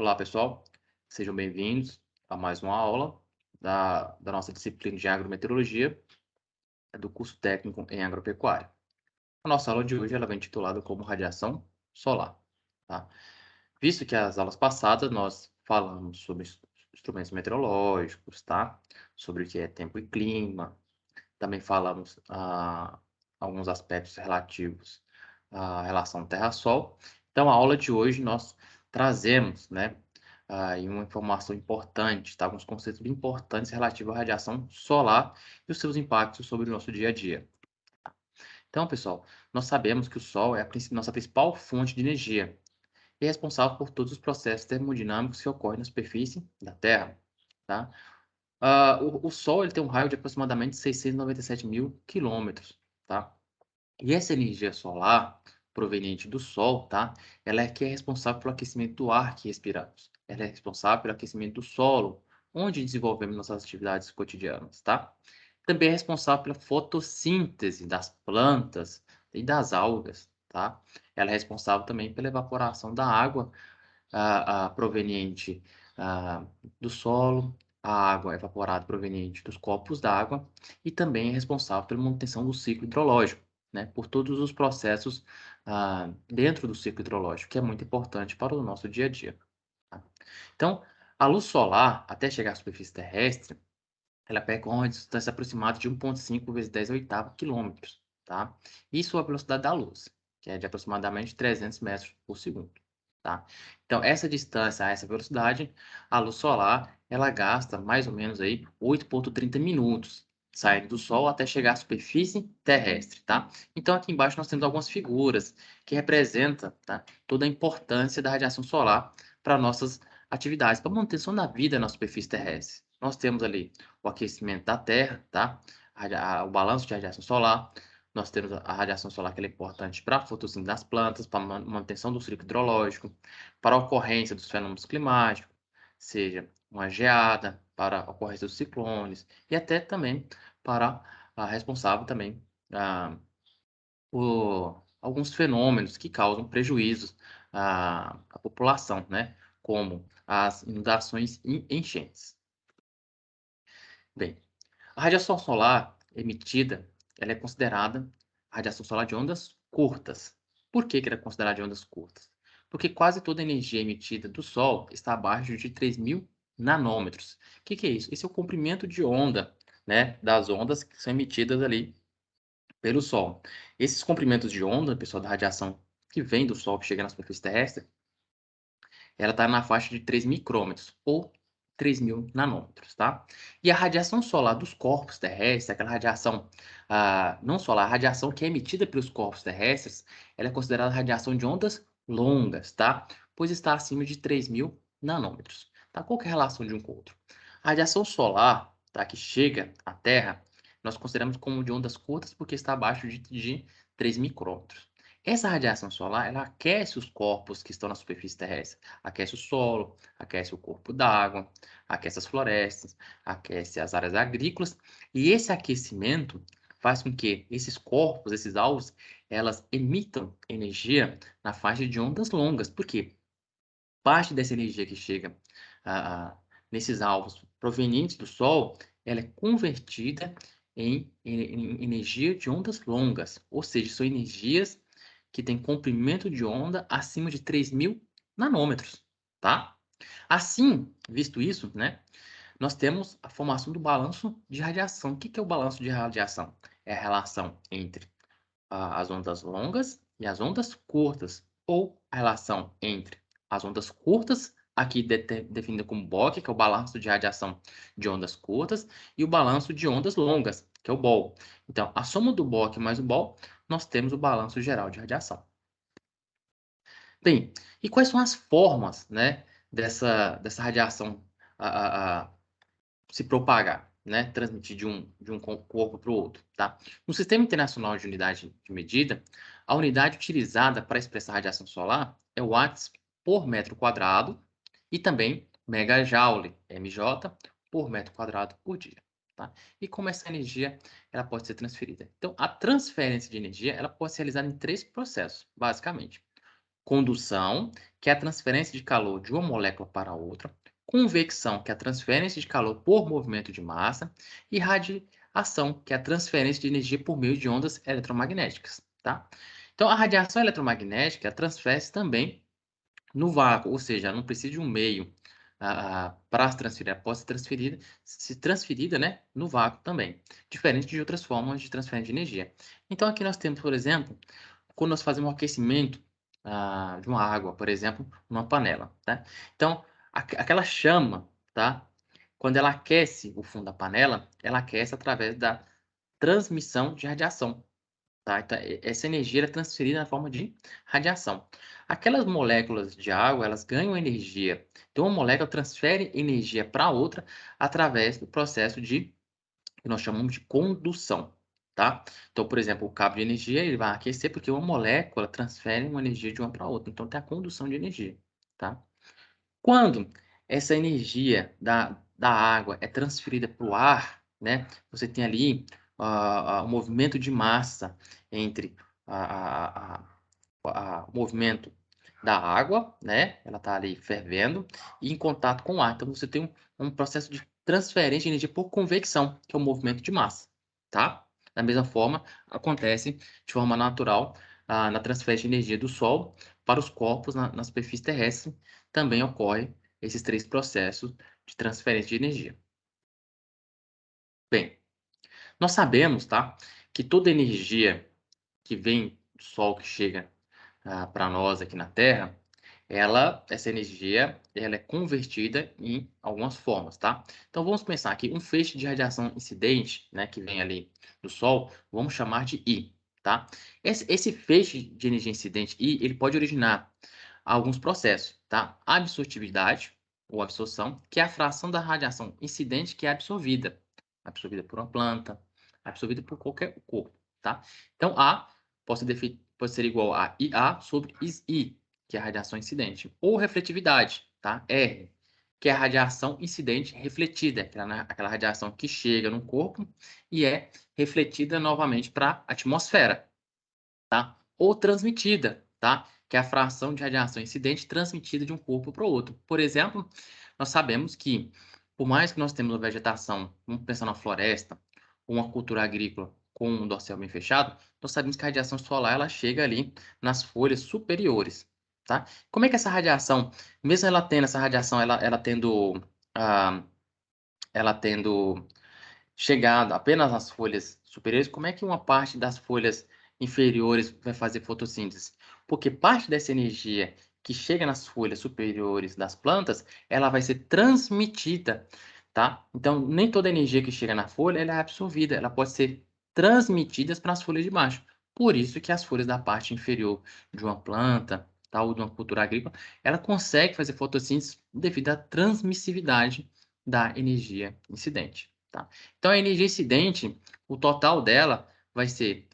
Olá, pessoal. Sejam bem-vindos a mais uma aula da nossa disciplina de agrometeorologia, do curso técnico em agropecuária. A nossa aula de hoje ela vem intitulada como radiação solar, tá? Visto que as aulas passadas nós falamos sobre instrumentos meteorológicos, tá? Sobre o que é tempo e clima. Também falamos alguns aspectos relativos à relação Terra-Sol. Então, a aula de hoje nós trazemos, né, aí uma informação importante, tá? Alguns conceitos bem importantes relativos à radiação solar e os seus impactos sobre o nosso dia a dia. Então, pessoal, nós sabemos que o Sol é a nossa principal fonte de energia e é responsável por todos os processos termodinâmicos que ocorrem na superfície da Terra, tá? O Sol ele tem um raio de aproximadamente 697 mil quilômetros, tá? E essa energia solar proveniente do Sol, tá? Ela é que é responsável pelo aquecimento do ar que respiramos. Ela é responsável pelo aquecimento do solo, onde desenvolvemos nossas atividades cotidianas, tá? Também é responsável pela fotossíntese das plantas e das algas, tá? Ela é responsável também pela evaporação da água proveniente ah, do solo, a água evaporada proveniente dos corpos d'água e também é responsável pela manutenção do ciclo hidrológico, né, por todos os processos dentro do ciclo hidrológico, que é muito importante para o nosso dia a dia. Tá? Então, a luz solar, até chegar à superfície terrestre, ela percorre uma distância aproximada de 1,5 vezes 10 a oitava quilômetros, tá? Isso é a velocidade da luz, que é de aproximadamente 300 metros por segundo, tá? Então, essa distância a essa velocidade, a luz solar, ela gasta mais ou menos aí 8,30 minutos, saindo do Sol até chegar à superfície terrestre, tá? Então, aqui embaixo nós temos algumas figuras que representam, tá, toda a importância da radiação solar para nossas atividades, para a manutenção da vida na superfície terrestre. Nós temos ali o aquecimento da Terra, tá? O balanço de radiação solar. Nós temos a radiação solar que é importante para a fotossíntese das plantas, para a manutenção do ciclo hidrológico, para a ocorrência dos fenômenos climáticos, seja uma geada, para a ocorrência dos ciclones e até também para a responsável também por alguns fenômenos que causam prejuízos à população, né? Como as inundações e enchentes. Bem, a radiação solar emitida, ela é considerada radiação solar de ondas curtas. Por que que ela é considerada de ondas curtas? Porque quase toda a energia emitida do Sol está abaixo de 3.000 nanômetros. O que que é isso? Esse é o comprimento de onda, né, das ondas que são emitidas ali pelo Sol. Esses comprimentos de onda, pessoal, da radiação que vem do Sol, que chega na superfície terrestre, ela está na faixa de 3 micrômetros, ou 3.000 nanômetros, tá? E a radiação solar dos corpos terrestres, aquela radiação, não solar, a radiação que é emitida pelos corpos terrestres, ela é considerada radiação de ondas longas, tá? Pois está acima de 3.000 nanômetros, tá? Qual que é a relação de um com o outro? A radiação solar, tá, que chega à Terra, nós consideramos como de ondas curtas porque está abaixo de 3 micrômetros. Essa radiação solar, ela aquece os corpos que estão na superfície terrestre. Aquece o solo, aquece o corpo d'água, aquece as florestas, aquece as áreas agrícolas. E esse aquecimento faz com que esses corpos, esses alvos, elas emitam energia na faixa de ondas longas. Por quê? Parte dessa energia que chega ah, ah, nesses alvos provenientes do Sol, ela é convertida em energia de ondas longas. Ou seja, são energias que têm comprimento de onda acima de 3.000 nanômetros, tá? Assim, visto isso, né, nós temos a formação do balanço de radiação. O que que é o balanço de radiação? É a relação entre as ondas longas e as ondas curtas, ou a relação entre as ondas curtas, aqui definida como BOC, que é o balanço de radiação de ondas curtas, e o balanço de ondas longas, que é o BOL. Então, a soma do BOC mais o BOL, nós temos o balanço geral de radiação. Bem, e quais são as formas, né, dessa radiação se propagar, né, transmitir de um corpo para o outro, tá? No Sistema Internacional de Unidade de Medida, a unidade utilizada para expressar radiação solar é o watts por metro quadrado e também megajoule, MJ, por metro quadrado por dia, tá? E como essa energia ela pode ser transferida? Então, a transferência de energia ela pode ser realizada em três processos, basicamente. Condução, que é a transferência de calor de uma molécula para outra. Convecção, que é a transferência de calor por movimento de massa. E radiação, que é a transferência de energia por meio de ondas eletromagnéticas, tá? Então, a radiação eletromagnética transfere-se também no vácuo, ou seja, não precisa de um meio para se transferir, ela pode ser transferida, né, no vácuo também, diferente de outras formas de transferência de energia. Então, aqui nós temos, por exemplo, quando nós fazemos um aquecimento de uma água, por exemplo, numa panela, tá? Então, aquela chama, tá? Quando ela aquece o fundo da panela, ela aquece através da transmissão de radiação, tá? Então, essa energia é transferida na forma de radiação. Aquelas moléculas de água, elas ganham energia. Então, uma molécula transfere energia para outra através do processo que nós chamamos de condução, tá? Então, por exemplo, o cabo de energia, ele vai aquecer porque uma molécula transfere uma energia de uma para outra. Então, tem a condução de energia, tá? Quando essa energia da água é transferida para o ar, né? Você tem ali o movimento de massa entre o movimento da água, né? Ela está ali fervendo e em contato com o ar. Então, você tem um processo de transferência de energia por convecção, que é o movimento de massa, tá? Da mesma forma, acontece de forma natural na transferência de energia do Sol para os corpos na superfície terrestre. Também ocorre esses três processos de transferência de energia. Bem, nós sabemos, tá, que toda energia que vem do Sol, que chega para nós aqui na Terra, essa energia, ela é convertida em algumas formas, tá? Então vamos pensar aqui, um feixe de radiação incidente, né, que vem ali do Sol, vamos chamar de I, tá? Esse feixe de energia incidente I, ele pode originar alguns processos, tá? Absortividade ou absorção, que é a fração da radiação incidente que é absorvida por uma planta, absorvida por qualquer corpo, tá? Então A pode ser igual a IA sobre I, que é a radiação incidente, ou refletividade, tá? R, que é a radiação incidente refletida, aquela radiação que chega no corpo e é refletida novamente para a atmosfera, tá? Ou transmitida, tá? Que é a fração de radiação incidente transmitida de um corpo para o outro. Por exemplo, nós sabemos que, por mais que nós temos uma vegetação, vamos pensar na floresta, ou uma cultura agrícola com um dossel bem fechado, nós sabemos que a radiação solar ela chega ali nas folhas superiores, tá? Como é que essa radiação, mesmo ela tendo essa radiação, ah, ela tendo chegado apenas nas folhas superiores, como é que uma parte das folhas inferiores vai fazer fotossíntese? Porque parte dessa energia que chega nas folhas superiores das plantas, ela vai ser transmitida, tá? Então, nem toda energia que chega na folha ela é absorvida, ela pode ser transmitida para as folhas de baixo. Por isso que as folhas da parte inferior de uma planta, tá, ou de uma cultura agrícola, ela consegue fazer fotossíntese devido à transmissividade da energia incidente, tá? Então, a energia incidente, o total dela vai ser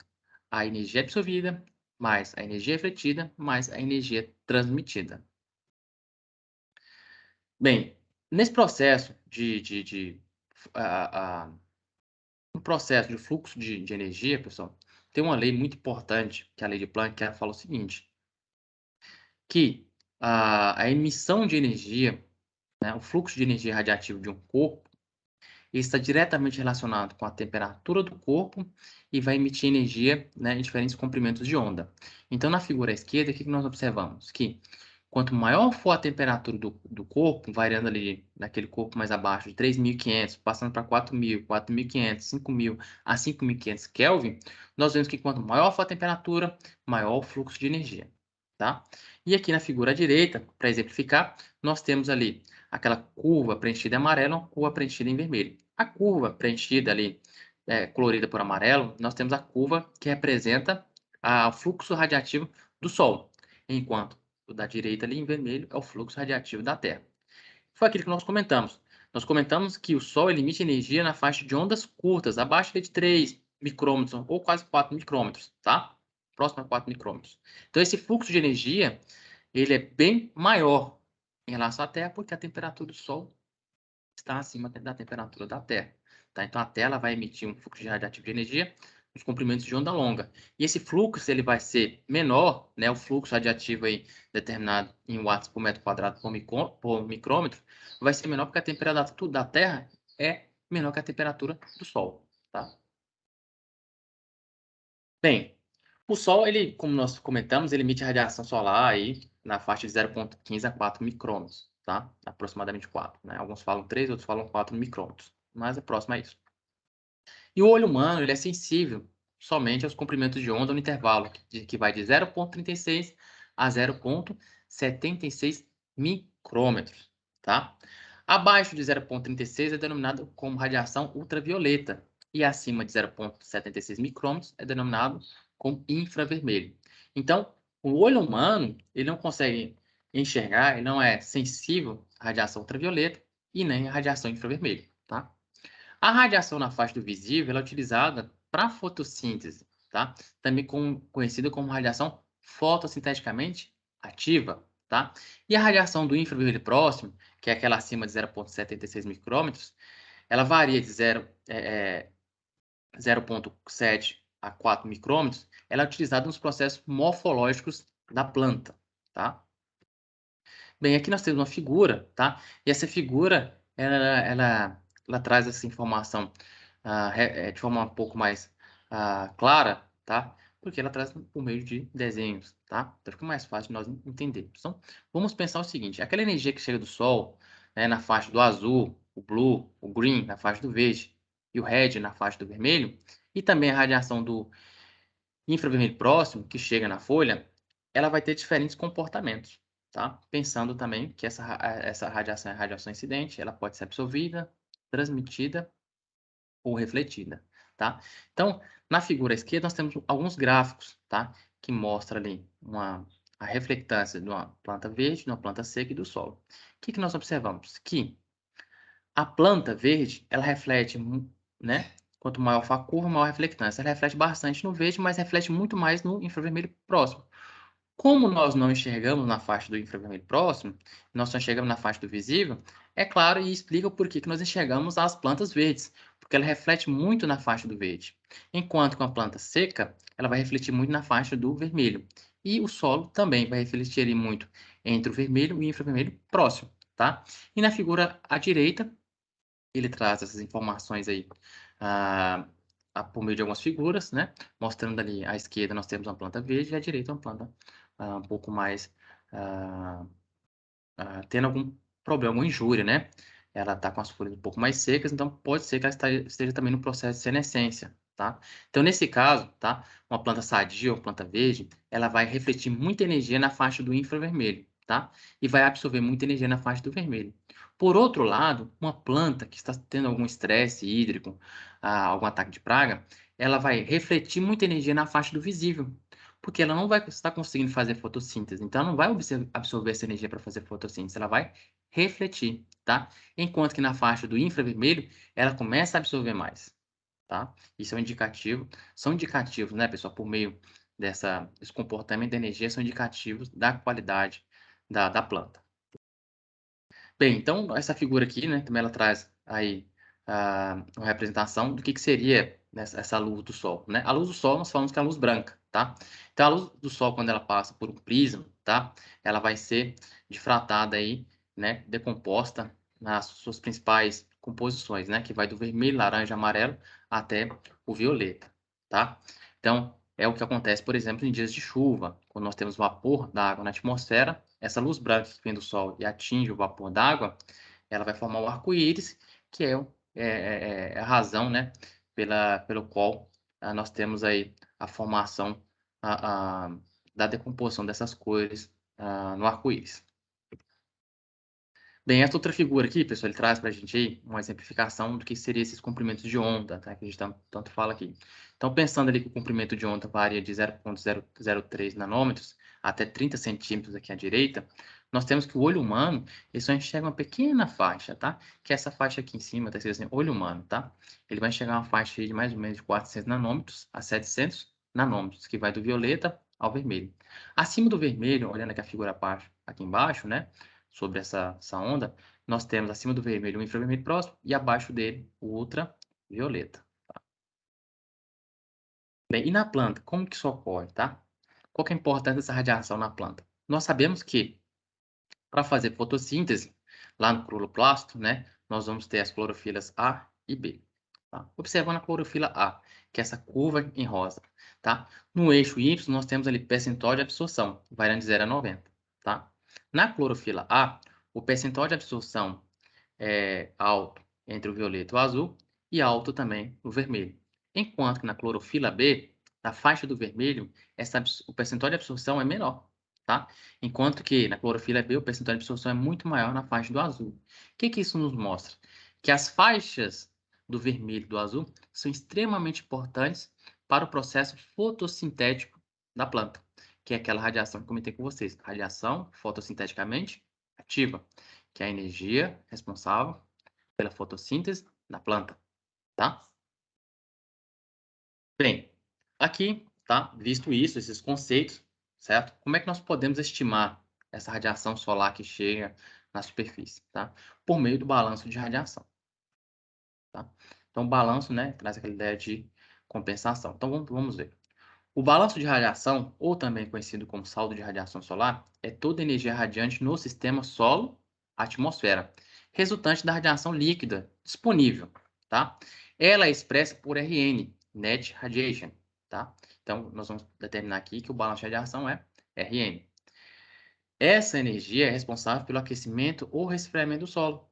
a energia absorvida, mais a energia refletida, mais a energia transmitida. Bem, nesse processo um processo de fluxo de energia, pessoal, tem uma lei muito importante, que é a lei de Planck, que ela fala o seguinte, que a emissão de energia, né, o fluxo de energia radiativa de um corpo, está diretamente relacionado com a temperatura do corpo e vai emitir energia, né, em diferentes comprimentos de onda. Então, na figura à esquerda, o que nós observamos? Que quanto maior for a temperatura do corpo, variando ali naquele corpo mais abaixo de 3.500, passando para 4.000, 4.500, 5.000 a 5.500 Kelvin, nós vemos que quanto maior for a temperatura, maior o fluxo de energia, tá? E aqui na figura à direita, para exemplificar, nós temos ali aquela curva preenchida em amarelo, uma curva preenchida em vermelho. A curva preenchida ali, colorida por amarelo, nós temos a curva que representa o fluxo radiativo do Sol, enquanto o da direita ali em vermelho é o fluxo radiativo da Terra. Foi aquilo que nós comentamos. Nós comentamos que o Sol emite energia na faixa de ondas curtas, abaixo de 3 micrômetros ou quase 4 micrômetros, tá? Próximo a 4 micrômetros. Então, esse fluxo de energia, ele é bem maior em relação à Terra, porque a temperatura do Sol está acima da temperatura da Terra, tá? Então, a Terra vai emitir um fluxo radiativo de energia os comprimentos de onda longa. E esse fluxo ele vai ser menor, né, o fluxo radiativo aí determinado em watts por metro quadrado por micrômetro, vai ser menor porque a temperatura da Terra é menor que a temperatura do Sol, tá? Bem, o Sol, ele, como nós comentamos, ele emite radiação solar aí na faixa de 0,15 a 4 micrômetros, tá? Aproximadamente 4, né? Alguns falam 3, outros falam 4 micrômetros, mas é próximo a isso. E o olho humano, ele é sensível somente aos comprimentos de onda no intervalo, que vai de 0,36 a 0,76 micrômetros, tá? Abaixo de 0,36 é denominado como radiação ultravioleta, e acima de 0,76 micrômetros é denominado como infravermelho. Então, o olho humano, ele não consegue enxergar, ele não é sensível à radiação ultravioleta e nem à radiação infravermelho, tá? A radiação na faixa do visível ela é utilizada para fotossíntese, tá? Também conhecida como radiação fotossinteticamente ativa, tá? E a radiação do infravermelho próximo, que é aquela acima de 0,76 micrômetros, ela varia de 0,7 a 4 micrômetros, ela é utilizada nos processos morfológicos da planta, tá? Bem, aqui nós temos uma figura, tá? E essa figura, ela traz essa informação de forma um pouco mais clara, tá? Porque ela traz por meio de desenhos, tá? Então fica mais fácil de nós entendermos. Então, vamos pensar o seguinte: aquela energia que chega do Sol, né, na faixa do azul, o blue, o green na faixa do verde e o red na faixa do vermelho, e também a radiação do infravermelho próximo, que chega na folha, ela vai ter diferentes comportamentos, tá? Pensando também que essa radiação é radiação incidente, ela pode ser absorvida, transmitida ou refletida, tá? Então, na figura esquerda, nós temos alguns gráficos, tá? Que mostram ali a reflectância de uma planta verde, de uma planta seca e do solo. O que nós observamos? Que a planta verde, ela reflete, né? Quanto maior for a curva, maior a reflectância. Ela reflete bastante no verde, mas reflete muito mais no infravermelho próximo. Como nós não enxergamos na faixa do infravermelho próximo, nós só enxergamos na faixa do visível, é claro e explica o porquê que nós enxergamos as plantas verdes, porque ela reflete muito na faixa do verde. Enquanto que uma planta seca, ela vai refletir muito na faixa do vermelho. E o solo também vai refletir ali muito entre o vermelho e o infravermelho próximo, tá? E na figura à direita, ele traz essas informações aí por meio de algumas figuras, né? Mostrando ali à esquerda nós temos uma planta verde e à direita uma planta um pouco mais ah, tendo algum problema, alguma injúria, né? Ela está com as folhas um pouco mais secas, então pode ser que ela esteja também no processo de senescência, tá? Então, nesse caso, tá? Uma planta sadia ou planta verde, ela vai refletir muita energia na faixa do infravermelho, tá? E vai absorver muita energia na faixa do vermelho. Por outro lado, uma planta que está tendo algum estresse hídrico, algum ataque de praga, ela vai refletir muita energia na faixa do visível, porque ela não vai estar conseguindo fazer fotossíntese. Então, ela não vai absorver essa energia para fazer fotossíntese, ela vai refletir, tá? Enquanto que na faixa do infravermelho, ela começa a absorver mais, tá? Isso é um indicativo, são indicativos, né, pessoal, por meio desse comportamento da energia, são indicativos da qualidade da planta. Bem, então, essa figura aqui, né, também ela traz aí uma representação do que seria essa luz do Sol, né? A luz do Sol, nós falamos que é a luz branca, tá? Então, a luz do Sol, quando ela passa por um prisma, tá? Ela vai ser difratada aí, né? Decomposta nas suas principais composições, né? Que vai do vermelho, laranja, amarelo até o violeta, tá? Então, é o que acontece, por exemplo, em dias de chuva, quando nós temos vapor da água na atmosfera, essa luz branca que vem do Sol e atinge o vapor d'água, ela vai formar o arco-íris, que é a razão, né, pelo qual nós temos aí a formação da decomposição dessas cores no arco-íris. Bem, essa outra figura aqui, pessoal, ele traz para a gente aí uma exemplificação do que seriam esses comprimentos de onda, tá? Que a gente tanto fala aqui. Então, pensando ali que o comprimento de onda varia de 0,003 nanômetros até 30 centímetros aqui à direita, nós temos que o olho humano, ele só enxerga uma pequena faixa, tá? Que é essa faixa aqui em cima, tá escrito assim, olho humano, tá? Ele vai enxergar uma faixa aí de mais ou menos de 400 nanômetros a 700 nanômetros, que vai do violeta ao vermelho. Acima do vermelho, olhando aqui a figura abaixo, aqui embaixo, né? Sobre essa onda, nós temos acima do vermelho o infravermelho próximo e abaixo dele o ultravioleta. Bem, e na planta, como que isso ocorre, tá? Qual que é a importância dessa radiação na planta? Nós sabemos que para fazer fotossíntese, lá no cloroplasto, né, nós vamos ter as clorofilas A e B. Tá? Observando a clorofila A, que é essa curva em rosa. Tá? No eixo Y, nós temos ali percentual de absorção, variando de 0 a 90. Tá? Na clorofila A, o percentual de absorção é alto entre o violeta e o azul e alto também no vermelho. Enquanto que na clorofila B, na faixa do vermelho, o percentual de absorção é menor, tá? Enquanto que na clorofila B, o percentual de absorção é muito maior na faixa do azul. O que isso nos mostra? Que as faixas do vermelho e do azul são extremamente importantes para o processo fotossintético da planta, que é aquela radiação que comentei com vocês, radiação fotossinteticamente ativa, que é a energia responsável pela fotossíntese da planta, tá? Bem, aqui, tá? Visto isso, esses conceitos, certo? Como é que nós podemos estimar essa radiação solar que chega na superfície, tá? Por meio do balanço de radiação, tá? Então, o balanço, né, traz aquela ideia de compensação. Então, vamos ver. O balanço de radiação, ou também conhecido como saldo de radiação solar, é toda energia radiante no sistema solo-atmosfera, resultante da radiação líquida disponível, tá? Ela é expressa por Rn, Net Radiation, tá? Então, nós vamos determinar aqui que o balanço de radiação é Rn. Essa energia é responsável pelo aquecimento ou resfriamento do solo,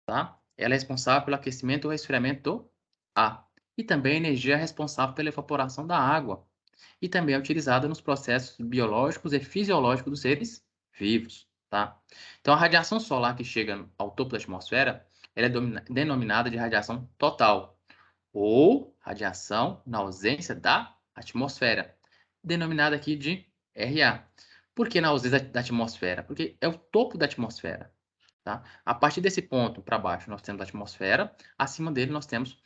tá? Ela é responsável pelo aquecimento ou resfriamento do ar. E também a energia é responsável pela evaporação da água, e também é utilizada nos processos biológicos e fisiológicos dos seres vivos, tá? Então, a radiação solar que chega ao topo da atmosfera, ela é denominada de radiação total, ou radiação na ausência da atmosfera, denominada aqui de RA. Por que na ausência da atmosfera? Porque é o topo da atmosfera, tá? A partir desse ponto para baixo, nós temos a atmosfera, acima dele nós temos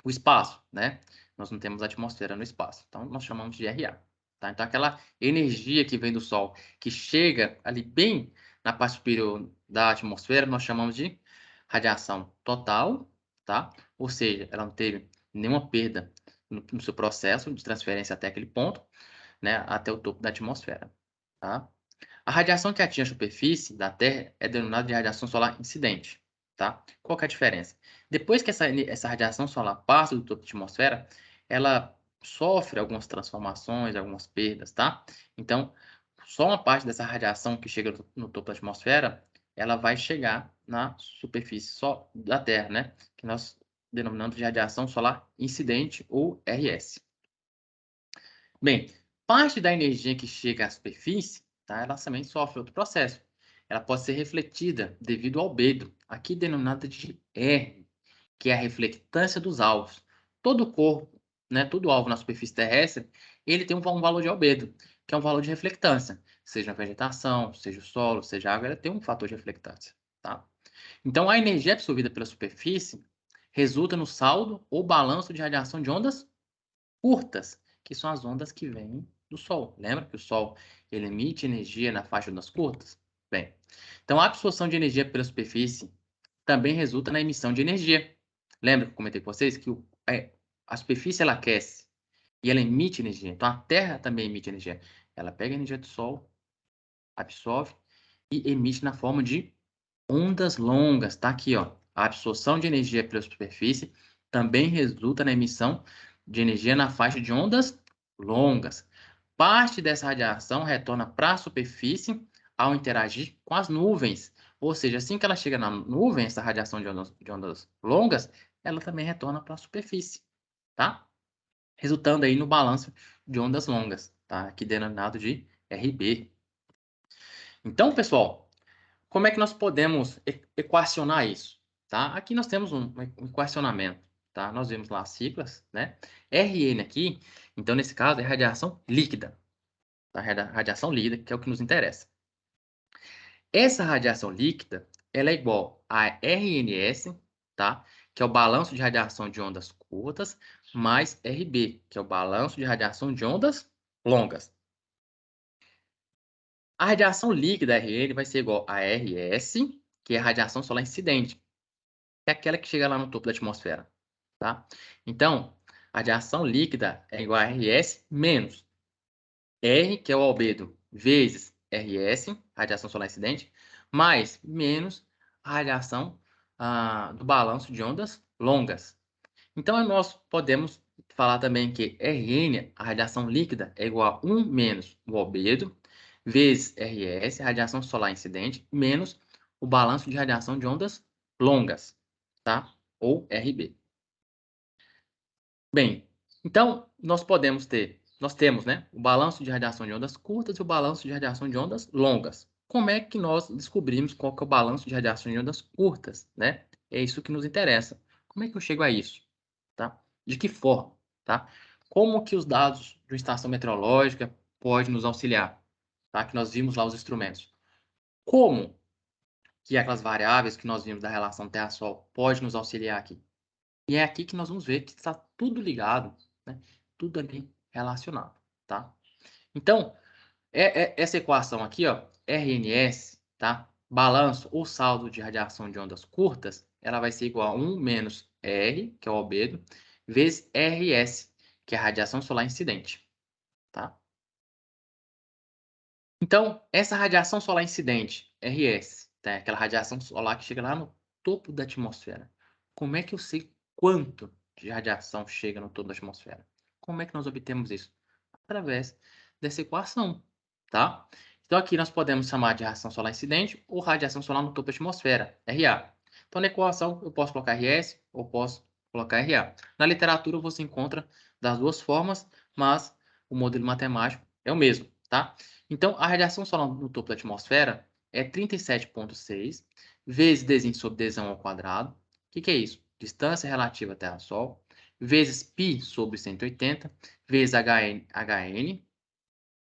o espaço, né? Nós não temos atmosfera no espaço. Então, nós chamamos de RA. Tá? Então, aquela energia que vem do Sol, que chega ali bem na parte superior da atmosfera, nós chamamos de radiação total, tá? Ou seja, ela não teve nenhuma perda no seu processo de transferência até aquele ponto, né? Até o topo da atmosfera, tá? A radiação que atinge a superfície da Terra é denominada de radiação solar incidente, tá? Qual que é a diferença? Depois que essa radiação solar passa do topo da atmosfera, ela sofre algumas transformações, algumas perdas, tá? Então, só uma parte dessa radiação que chega no topo da atmosfera, ela vai chegar na superfície só da Terra, né? Que nós denominamos de radiação solar incidente ou RS. Bem, parte da energia que chega à superfície, tá, ela também sofre outro processo. Ela pode ser refletida devido ao albedo, aqui denominada de R, que é a reflectância dos alvos. Todo corpo, né, todo alvo na superfície terrestre, ele tem um valor de albedo, que é um valor de reflectância. Seja a vegetação, seja o solo, seja a água, ela tem um fator de reflectância. Tá? Então, a energia absorvida pela superfície resulta no saldo ou balanço de radiação de ondas curtas, que são as ondas que vêm do Sol. Lembra que o Sol ele emite energia na faixa de ondas curtas? Bem, então a absorção de energia pela superfície também resulta na emissão de energia. Lembra que eu comentei com vocês que a superfície ela aquece e ela emite energia. Então a Terra também emite energia. Ela pega a energia do Sol, absorve e emite na forma de ondas longas. Tá aqui, ó. A absorção de energia pela superfície também resulta na emissão de energia na faixa de ondas longas. Parte dessa radiação retorna para a superfície ao interagir com as nuvens. Ou seja, assim que ela chega na nuvem, essa radiação de ondas longas, ela também retorna para a superfície, tá? Resultando aí no balanço de ondas longas, tá? Aqui denominado de RB. Então, pessoal, como é que nós podemos equacionar isso? Tá? Aqui nós temos um equacionamento. Tá? Nós vemos lá as siglas, né? Rn aqui, então nesse caso é radiação líquida. Tá? Radiação líquida, que é o que nos interessa. Essa radiação líquida, ela é igual a RNS, tá? Que é o balanço de radiação de ondas curtas, mais Rb, que é o balanço de radiação de ondas longas. A radiação líquida Rn vai ser igual a Rs, que é a radiação solar incidente, é aquela que chega lá no topo da atmosfera, tá? Então, radiação líquida é igual a RS menos R, que é o albedo, vezes RS, radiação solar incidente, mais menos a radiação do balanço de ondas longas. Então, nós podemos falar também que Rn, a radiação líquida, é igual a 1 menos o albedo, vezes RS, a radiação solar incidente, menos o balanço de radiação de ondas longas, tá? Ou RB. Bem, então, nós temos, né, o balanço de radiação de ondas curtas e o balanço de radiação de ondas longas. Como é que nós descobrimos qual que é o balanço de radiação de ondas curtas, né? É isso que nos interessa. Como é que eu chego a isso, tá? De que forma, tá? Como que os dados de uma estação meteorológica podem nos auxiliar, tá? Que nós vimos lá os instrumentos. Como que aquelas variáveis que nós vimos da relação Terra-Sol pode nos auxiliar aqui? E é aqui que nós vamos ver que está tudo ligado, né? Tudo ali relacionado, tá? Então, essa equação aqui, ó, RNS, tá? Balanço ou saldo de radiação de ondas curtas, ela vai ser igual a 1 menos R, que é o albedo, vezes RS, que é a radiação solar incidente, tá? Então, essa radiação solar incidente, RS, tá? Aquela radiação solar que chega lá no topo da atmosfera. Como é que eu sei quanto de radiação chega no topo da atmosfera? Como é que nós obtemos isso? Através dessa equação, tá? Então, aqui nós podemos chamar de radiação solar incidente ou radiação solar no topo da atmosfera, RA. Então, na equação, eu posso colocar RS ou posso colocar RA. Na literatura, você encontra das duas formas, mas o modelo matemático é o mesmo, tá? Então, a radiação solar no topo da atmosfera é 37,6 vezes dz sobre dzão ao quadrado. O que é isso? Distância relativa Terra-Sol, vezes π sobre 180, vezes HN,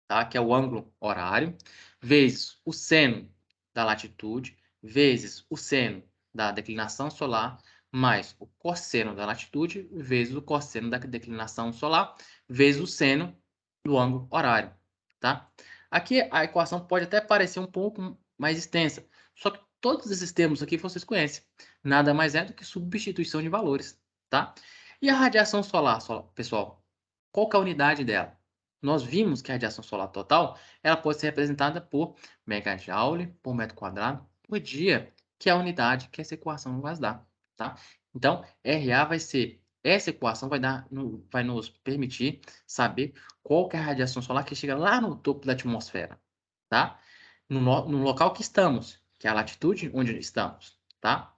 tá? Que é o ângulo horário, vezes o seno da latitude, vezes o seno da declinação solar, mais o cosseno da latitude, vezes o cosseno da declinação solar, vezes o seno do ângulo horário, tá? Aqui a equação pode até parecer um pouco mais extensa, só que todos esses termos aqui vocês conhecem. Nada mais é do que substituição de valores, tá? E a radiação solar, pessoal, qual que é a unidade dela? Nós vimos que a radiação solar total ela pode ser representada por megajoule por metro quadrado por dia, que é a unidade que essa equação vai dar, tá? Então, RA vai ser essa equação vai nos permitir saber qual que é a radiação solar que chega lá no topo da atmosfera, tá? No local que estamos, que é a latitude onde estamos, tá?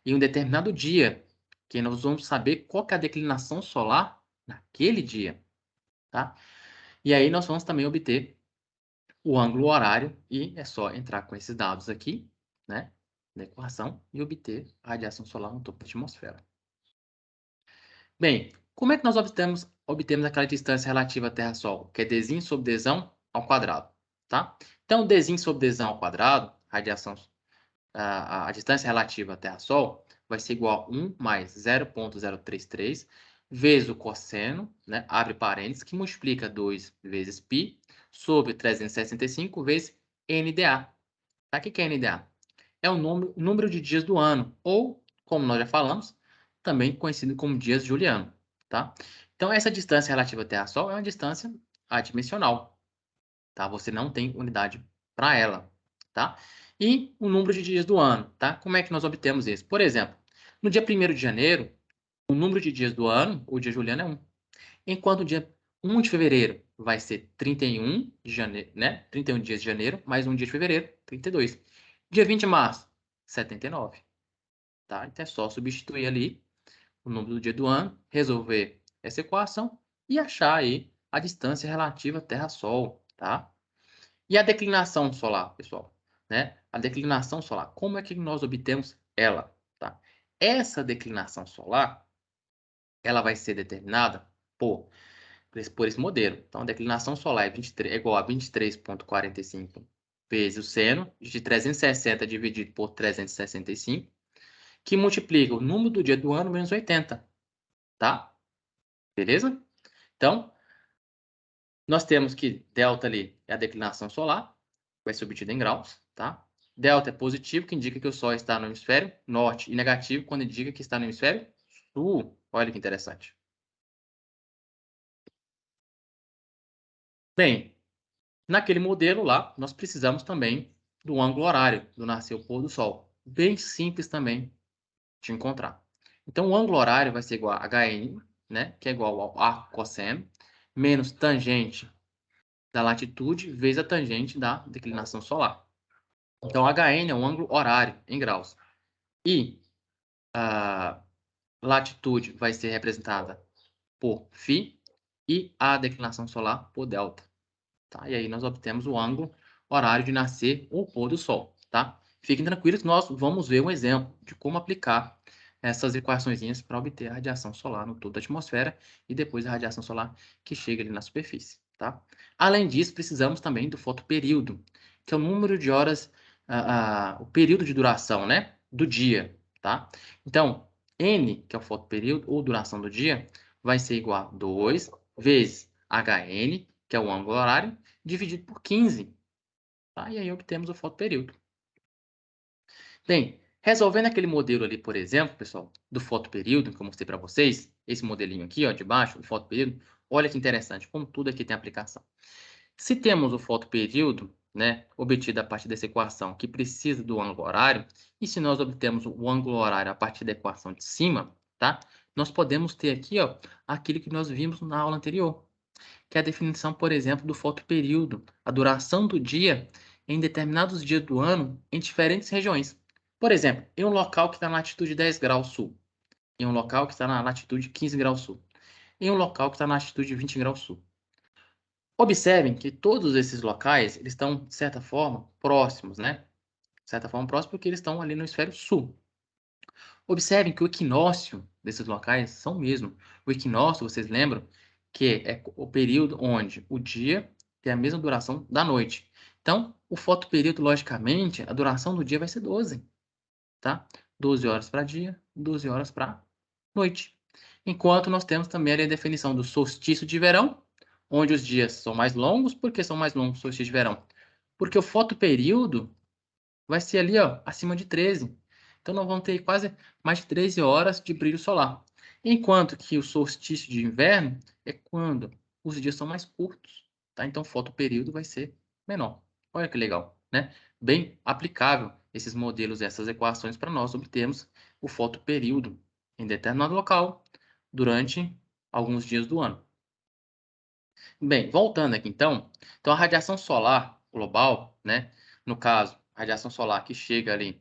Em um determinado dia, que nós vamos saber qual que é a declinação solar naquele dia, tá? E aí nós vamos também obter o ângulo horário e é só entrar com esses dados aqui, né, na equação e obter a radiação solar no topo da atmosfera. Bem, como é que nós obtemos aquela distância relativa à Terra-Sol, que é dz sobre dzão ao quadrado, tá? Então, dz sobre dzão ao quadrado, a distância relativa à Terra-Sol, vai ser igual a 1 mais 0,033 vezes o cosseno, né, abre parênteses, que multiplica 2 vezes π sobre 365 vezes NDA. Tá? O que é NDA? É o número de dias do ano, ou, como nós já falamos, também conhecido como dias juliano. Tá? Então, essa distância relativa à Terra-Sol é uma distância adimensional. Tá? Você não tem unidade para ela. Tá? E o número de dias do ano. Tá? Como é que nós obtemos isso? Por exemplo, no dia 1º de janeiro, o número de dias do ano, o dia juliano, é 1. Enquanto o dia 1 de fevereiro vai ser 31 de janeiro, né? 31 dias de janeiro, mais um dia de fevereiro, 32. Dia 20 de março, 79. Tá? Então é só substituir ali o número do dia do ano, resolver essa equação e achar aí a distância relativa Terra-Sol, tá? E a declinação solar, pessoal, né? A declinação solar, como é que nós obtemos ela, tá? Essa declinação solar, ela vai ser determinada por esse modelo. Então, a declinação solar é igual a 23,45 vezes o seno de 360 dividido por 365, que multiplica o número do dia do ano menos 80, tá? Beleza? Então, nós temos que delta ali é a declinação solar, vai ser obtida em graus, tá? Delta é positivo, que indica que o Sol está no hemisfério norte, e negativo, quando indica que está no hemisfério sul. Olha que interessante. Bem, naquele modelo lá, nós precisamos também do ângulo horário do nascer ao pôr do sol. Bem simples também de encontrar. Então, o ângulo horário vai ser igual a HN, né, que é igual ao arco cosseno, menos tangente da latitude vezes a tangente da declinação solar. Então, HN é um ângulo horário em graus. E a latitude vai ser representada por φ e a declinação solar por delta. Tá? E aí nós obtemos o ângulo horário de nascer ou pôr do sol. Tá? Fiquem tranquilos, nós vamos ver um exemplo de como aplicar essas equações para obter a radiação solar no topo da atmosfera e depois a radiação solar que chega ali na superfície. Tá? Além disso, precisamos também do fotoperíodo, que é o número de horas, o período de duração, né, do dia. Tá? Então, N, que é o fotoperíodo ou duração do dia, vai ser igual a 2 vezes HN, que é o ângulo horário, dividido por 15. Tá? E aí obtemos o fotoperíodo. Bem, resolvendo aquele modelo ali, por exemplo, pessoal, do fotoperíodo, que eu mostrei para vocês, esse modelinho aqui, ó, de baixo, o fotoperíodo, olha que interessante, como tudo aqui tem aplicação. Se temos o fotoperíodo, né, obtido a partir dessa equação, que precisa do ângulo horário, e se nós obtemos o ângulo horário a partir da equação de cima, tá? Nós podemos ter aqui, ó, aquilo que nós vimos na aula anterior, que é a definição, por exemplo, do fotoperíodo, a duração do dia em determinados dias do ano em diferentes regiões. Por exemplo, em um local que está na latitude 10 graus sul, em um local que está na latitude 15 graus sul, em um local que está na latitude 20 graus sul. Observem que todos esses locais eles estão, de certa forma, próximos, né? De certa forma, próximos porque eles estão ali no hemisfério sul. Observem que o equinócio desses locais são o mesmo. O equinócio, vocês lembram, que é o período onde o dia tem a mesma duração da noite. Então, o fotoperíodo, logicamente, a duração do dia vai ser 12, tá? 12 horas para dia, 12 horas para noite. Enquanto nós temos também ali a definição do solstício de verão, onde os dias são mais longos. Por que são mais longos o solstício de verão? Porque o fotoperíodo vai ser ali, ó, acima de 13. Então, nós vamos ter quase mais de 13 horas de brilho solar. Enquanto que o solstício de inverno é quando os dias são mais curtos, tá? Então, o fotoperíodo vai ser menor. Olha que legal, né? Bem aplicável esses modelos, essas equações para nós obtermos o fotoperíodo em determinado local durante alguns dias do ano. Bem, voltando aqui então, a radiação solar global, né? No caso, a radiação solar que chega ali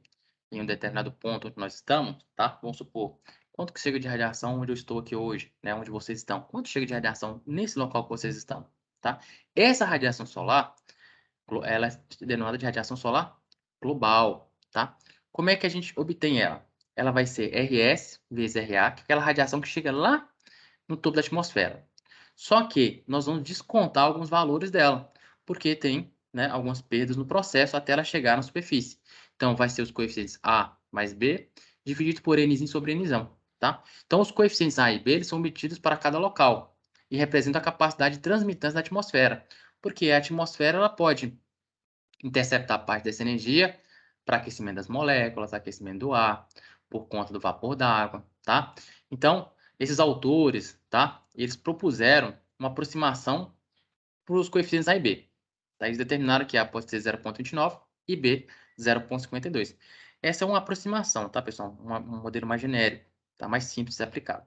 em um determinado ponto onde nós estamos, tá? Vamos supor, quanto que chega de radiação onde eu estou aqui hoje, né? Onde vocês estão? Quanto chega de radiação nesse local que vocês estão, tá? Essa radiação solar, ela é denominada de radiação solar global, tá? Como é que a gente obtém ela? Ela vai ser RS vezes RA, que é aquela radiação que chega lá no topo da atmosfera. Só que nós vamos descontar alguns valores dela, porque tem, né, algumas perdas no processo até ela chegar na superfície. Então, vai ser os coeficientes A mais B, dividido por N sobre N. Tá? Então, os coeficientes A e B eles são obtidos para cada local e representam a capacidade de transmitância da atmosfera, porque a atmosfera ela pode interceptar parte dessa energia para aquecimento das moléculas, aquecimento do ar, por conta do vapor d'água, tá? Então, esses autores, tá? Eles propuseram uma aproximação para os coeficientes A e B. Tá? Eles determinaram que A pode ser 0,29 e B 0,52. Essa é uma aproximação, tá, pessoal? Um modelo mais genérico, tá? Mais simples de ser aplicado.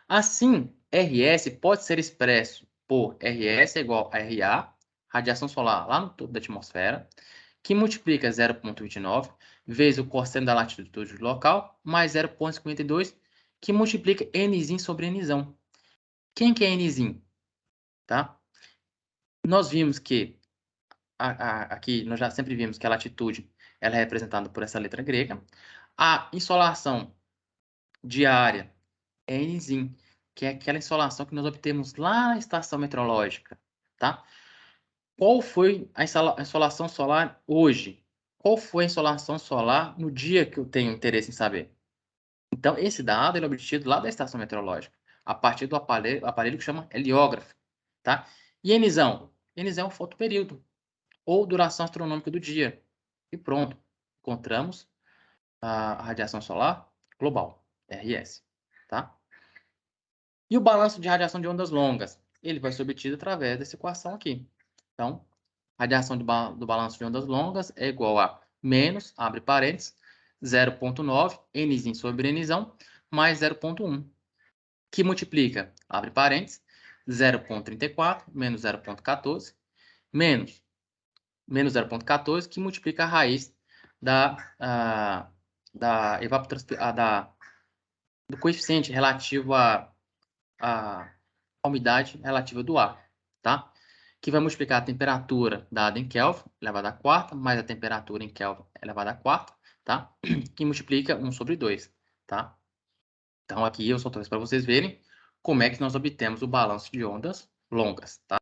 Assim, RS pode ser expresso por RS é igual a RA, radiação solar lá no topo da atmosfera, que multiplica 0,29 vezes o cosseno da latitude local, mais 0,52, que multiplica N sobre N. Quem que é N? Tá? Nós vimos que, aqui, nós já sempre vimos que a latitude ela é representada por essa letra grega. A insolação diária é N, que é aquela insolação que nós obtemos lá na estação meteorológica, tá? Qual foi a insolação solar hoje? Qual foi a insolação solar no dia que eu tenho interesse em saber? Então, esse dado ele é obtido lá da estação meteorológica, a partir do aparelho que chama heliógrafo, tá? E Nzão? Nzão é o fotoperíodo, ou duração astronômica do dia. E pronto, encontramos a radiação solar global, RS, tá? E o balanço de radiação de ondas longas? Ele vai ser obtido através dessa equação aqui. Então, radiação do balanço de ondas longas é igual a menos, abre parênteses, 0,9, Nzinho sobre Nzão, mais 0,1, que multiplica, abre parênteses, 0,34 menos 0,14, menos 0,14, que multiplica a raiz da do coeficiente relativo à umidade relativa do ar, tá? Que vai multiplicar a temperatura dada em Kelvin, elevada à quarta, mais a temperatura em Kelvin elevada à quarta, tá? Que multiplica 1 sobre 2, tá? Então, aqui eu só trouxe para vocês verem como é que nós obtemos o balanço de ondas longas, tá?